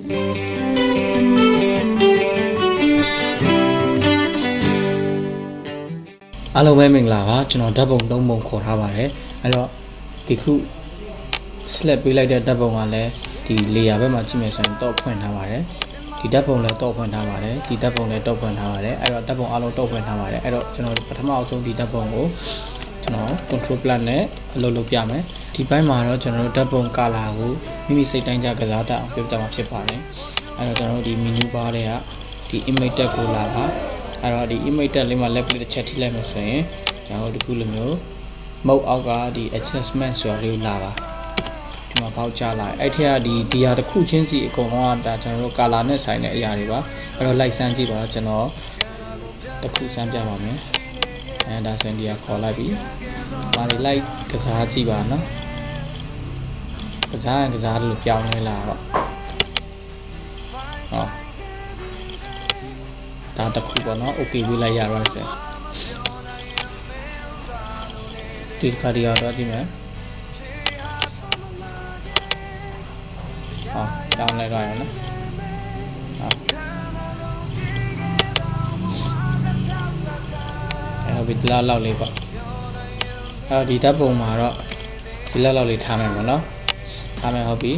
အားလုံးပဲမင်္ဂလာပါကျွန်တော်ဓာတ်ပုံ3ပုံခေါ်ထားပါတယ်အဲ့တော့ဒီခု slap ပေးလိုက်တဲ့ဓာတ်ပုံကလည်းဒီ layer ဘက်မှာကြည့်မယ်ဆိုရင်တော့ဖွင့်ထားပါတယ်ဒီဓာတ်ပုံလည်းတော့ဖွင့်ထားပါတယ်ဒီဓာတ်ပုံလည်းတော့ဖွင့်ထားပါတယ်အဲ့တော့ဓာတ်ပုံအားလုံးတော့ဖွင့်ထားပါတယ်အဲ့တော့ကျွန်တော်ပထမအဆုံးဒီဓာတ်ပုံကိုကျွန်တော် control plus နဲ့အလုပ်လုပ်ပြမယ်ဒီဘက်မှာတော့ကျွန်တော်တို့ဓာတ်ပုံ color ကိုမိမိစိတ်တိုင်းကြကစားတတ်အောင်ပြောပြမှာဖြစ်ပါတယ်အဲ့တော့ကျွန်တော်တို့ဒီ menu bar တွေကဒီ image tag ကိုလာပါအဲ့တော့ဒီ image tag လေးမှာ left click တစ်ချက်ထိလိုက်မယ်ဆိုရင်ကျွန်တော်တို့ဒီခုလိုမျိုး mode အောက်ကဒီ adjustment ဆိုတာလေးကိုလာပါဒီမှာပေါက်ချလာအဲ့ထက်ကဒီဟာတစ်ခုချင်းစီအကုန်လုံးကဒါကျွန်တော်တို့ color နဲ့ဆိုင်တဲ့အရာတွေပါအဲ့တော့ လိုက်စမ်းကြည့်ပါကျွန်တော်တစ်ခုစမ်းပြပါမယ်အဲ့ဒါဆိုရင်ဒီကခေါ်လိုက်ပြီမာရီလိုက်ကစားကြည့်ပါနော်ကစားလို့ပြောင်းလဲလာတော့ဟောဒါတစ်ခုပေါ့နော် okay ပေးလိုက်ရတော့ဆိုဒီခါဒီတော့ကြည့်မယ်ဟောတောင်းလိုက်တော့ရနော်အဲ့တော့ဒီလောက်လေးပေါ့အဲ့ဒီဓာတ်ပုံမှာတော့ဒီလောက်လေးထားမယ်ပေါ့နော်ထားမယ်ဟုတ်ပြီ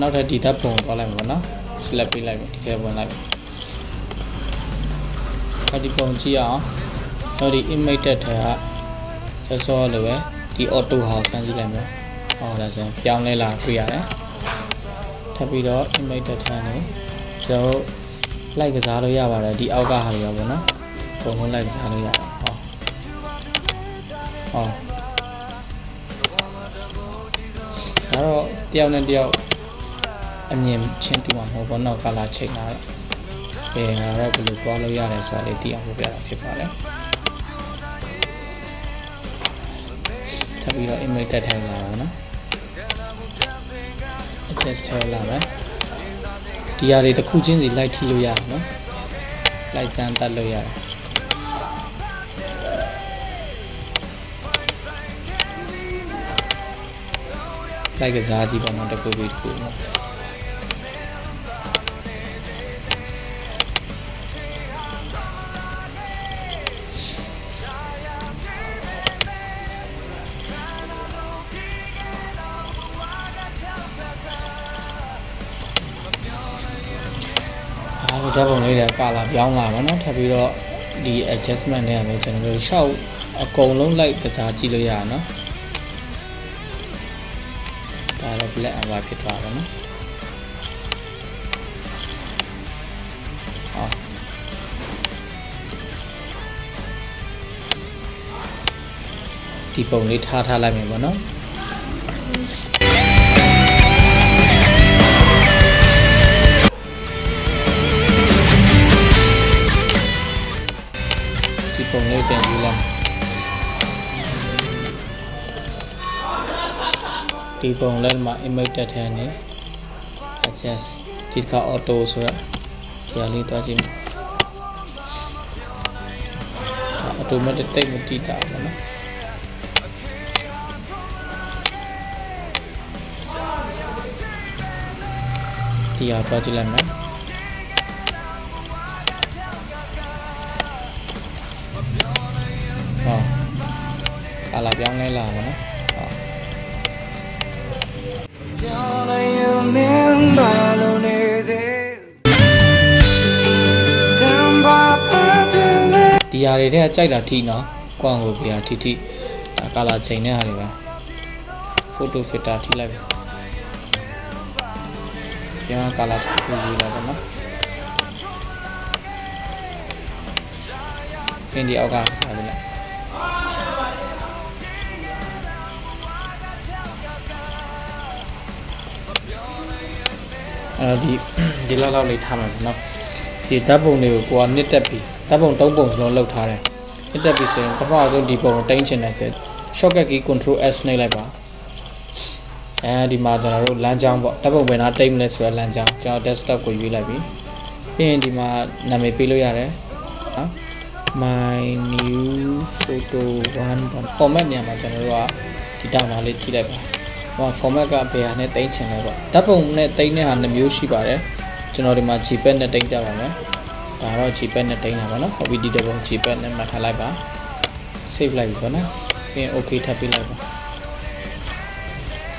နောက်ထပ်ဒီဓာတ်ပုံပေါ်လိုက်မှာပေါ့နော် select ပေးလိုက်ပြီဒီထဲဝင်လိုက်ပြီအဲ့ဒီပုံကြည့်အောင်တော့ဒီ image တက်ထဲကစောလိုပဲဒီ auto ဟာစမ်းကြည့်လိုက်မယ်ဟောဒါဆိုရင်ပြောင်းလဲလာတွေ့ရတယ်ထပ်ပြီးတော့ image တက်ထဲနေကျွန်တော်လိုက်ကစားလို့ရပါတယ်ဒီအောက်ကဟာတွေရောပေါ့နော်အကုန်လုံးလိုက်ကစားလို့ရတယ်ဟောဒါတော့တယောက်နဲ့တယောက်အမြင်ချင်းတူမှာမဟုတ်ဘောနောက်ကလာချိန်လာတော့ငါတော့ဘယ်လိုပွားလို့ရတယ်ဆိုတာလေးသိအောင်ပြပြတာဖြစ်ပါတယ်ထပ်ပြီးတော့ image တက်ထိုင်လာပါနော် adjust ထည့်လာမယ်ဒီဟာတွေတစ်ခုချင်းစီလိုက်ထိလို့ရတယ်နော်လိုက်စမ်းတတ်လို့ရတယ်လိုက်ကစားကြည့်ပါတော့တစ်ခုပြီးတစ်ခုနော်ဓာတ်ပုံလေးတွေကကာလာပြောင်းလာပါတော့ထပ်ပြီးတော့ဒီ adjustment တွေကလည်းကျွန်တော်တို့ရှောက်အကုန်လုံးလိုက်ကစားကြည့်လို့ရအောင်နော်ဒါတော့ black and white ဖြစ်သွားပါနော်ဒီပုံလေးထားလိုက်မယ်ပေါ့နော်ပုံလေးပြန်ကြည့်လိုက်ဒီပုံလေးမှာ image တက်ထဲနေ adjust ဒီက auto ဆိုတာဒီအလေးသွားကြည့်မယ် automatic တိတ်မကြည့်တာဘူးနော်ဒီအသွားကြည့်လိုက်မယ်ကာလာပြောင်းလဲလာပါနော်ဒီဟာတွေတဲ့ကြိုက်တာထိနော်ကွန်ကိုပြာထိဒါကာလာချိန်တဲ့ဟာတွေပဲ photo filter ထိလိုက်ပြီကျန်ကာလာထိရေးလိုက်ပါနော်အင်းဒီအောက်ကစားကြည့်လိုက်ဒီလောက်လေးထားမှာပေါ့နော်ဒီဓာတ်ပုံတွေကိုကိုကနှစ်တက်ပြီးဓာတ်ပုံ3ပုံစလုံးလောက်ထားတယ်နှစ်တက်ပြီးဆိုရင်ပထမဆုံးဒီပုံကိုတိုင်းချင်တယ်ဆို shortcut key control s နှိပ်လိုက်ပါဒီမှာကျွန်တော်တို့လမ်းကြောင်းပေါ့ဓာတ်ပုံဘယ်နာတိတ်မလဲဆိုတော့လမ်းကြောင်းကျွန်တော် desktop ကိုရွေးလိုက်ပြီပြီးရင်ဒီမှာနာမည်ပေးလို့ရတယ်နော် my new photo 1 format နေရာမှာကျွန်တော်တို့ကဒီတောင်းတာလေးကြည့်လိုက်ပါဟို format ကဘယ်ဟာနဲ့တိတ်ချင်လဲပေါ့ဓာတ်ပုံနဲ့တိတ်တဲ့ဟာ2မျိုးရှိပါတယ်ကျွန်တော်ဒီမှာ JPEG နဲ့တိတ်ပြပါမယ်ဒါတော့ JPEG နဲ့တိတ်တာပါနော်ဟုတ်ပြီဒီဓာတ်ပုံ JPEG နဲ့မှတ်ထားလိုက်ပါ save လိုက်ပြီပေါ့နော်ပြီးရင် okay ထပ်ပေးလိုက်ပါ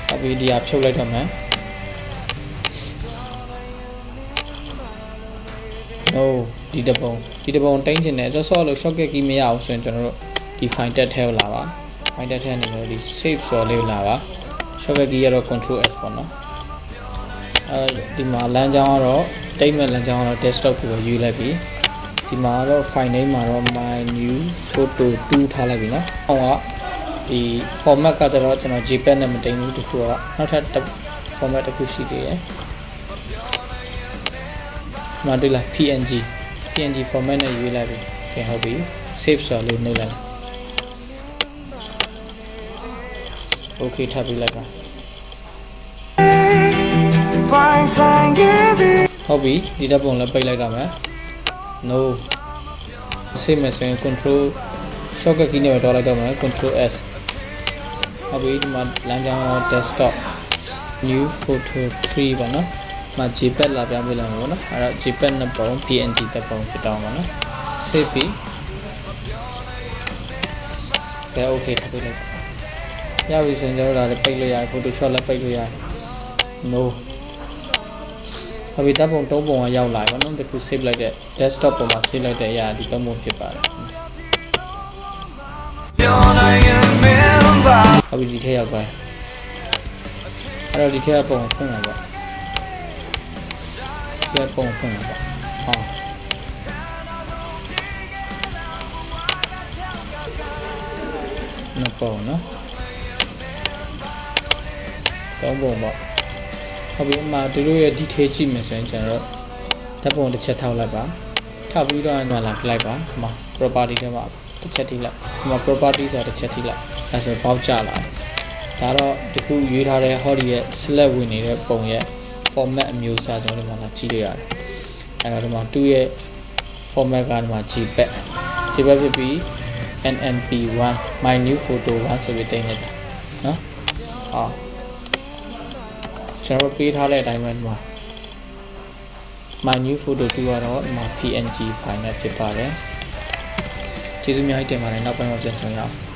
ဟုတ်ပြီဒီဟာဖြုတ်လိုက်တော့မယ်ဒီတပုံတိုင်းချင်တယ်ဆော့လို့ shortcut key မရအောင်ဆိုရင်ကျွန်တော်တို့ဒီ file တက်ထဲကိုလာပါ file တက်ထဲနေလို့ဒီ save ဆိုလေးကိုလာပါ shortcut key ကတော့ control s ပေါ့နော်ဒီမှာလမ်းကြောင်းကတော့တိတ်မဲ့လမ်းကြောင်းကတော့ desktop ကိုပဲယူလိုက်ပြီဒီမှာတော့ file name မှာတော့ my new photo 2ထားလိုက်ပြီနော်ဟောကဒီ format ကကျတော့ကျွန်တော် JPEG နဲ့မတင်ဘူးတခုကနောက်ထပ် format တစ်ခုရှိသေးတယ်မတွေ့လား PNG format နဲ့ယူလိုက်ပြီโอเคဟုတ်ပြီ save ဆိုလို့နှိပ်လိုက်โอเคထပ်ပြီးလိုက်ပါဟုတ်ပြီဒီဓာတ်ပုံလည်းပိတ်လိုက်တော့မယ် no save မယ်ဆိုရင် control shortcut key နဲ့ပဲတော့လိုက်တော့မယ် control s ဟုတ်ပြီဒီမှာလမ်းကြောင်းတော့ desktop new photo 3ပါနော်မှာ JPEG လာပြပေးလိုက်မှာပေါ့နော်အဲ့တော့ JPEG နဲ့ပုံ PNG တက်ပုံဖြစ်တော့မှာနော် save ပြီးဒါ okay ထပ်ပေးလိုက်ရပြီဆိုရင်ကျွန်တော်တို့လည်းပိတ်လို့ရတယ် Photoshop လည်းပိတ်လို့ရတယ် no ဟုတ်ပြီတပ်ပုံ3ပုံကရောက်လာပါတော့တခု save လိုက်တဲ့ desktop ပေါ်မှာ save လိုက်တဲ့အရာဒီ3ပုံဖြစ်ပါတယ်ဟုတ်ပြီဒီထက်ရောက်သွားအဲ့တော့ဒီထက်ကပုံဖွင့်လာပါဒီကပုံဖွင့်လာပါဟောနှစ်ပုံနော်3ပုံပေါ့ဟုတ်ပြီအမှတို့ရဲ့ detail ကြည့်မယ်ဆိုရင်ကျွန်တော်ဓာတ်ပုံတစ်ချက်ထောက်လိုက်ပါထောက်ပြီးတော့ညလာလိုက်ပါဒီမှာ property ထဲမှာတစ်ချက်ထိလိုက်ဒီမှာ property ဆိုတာတစ်ချက်ထိလိုက်အဲဆိုပေါက်ကြလာဒါတော့ဒီခုရွေးထားတဲ့ hobby ရဲ့ select ဝင်နေတဲ့ပုံရဲ့ format အမျိုးအစားကျွန်တော်ဒီမှာလာကြည့်လို့ရတယ်အဲတော့ဒီမှာသူ့ရဲ့ format ကဒီမှာ JPEG ဖြစ်ပြီး NMP1 my new photo 1ဆိုပြီးတင်လိုက်တာနော်ဟောကျွန်တော်ပေးထားတဲ့အတိုင်းပဲဒီမှာ my new photo 2ကတော့ဒီမှာ PNG file နဲ့ဖြစ်ပါတယ်ကျေးဇူးများတင်ပါတယ်နောက်ပိုင်းမှာပြန်ဆောင်ရအောင်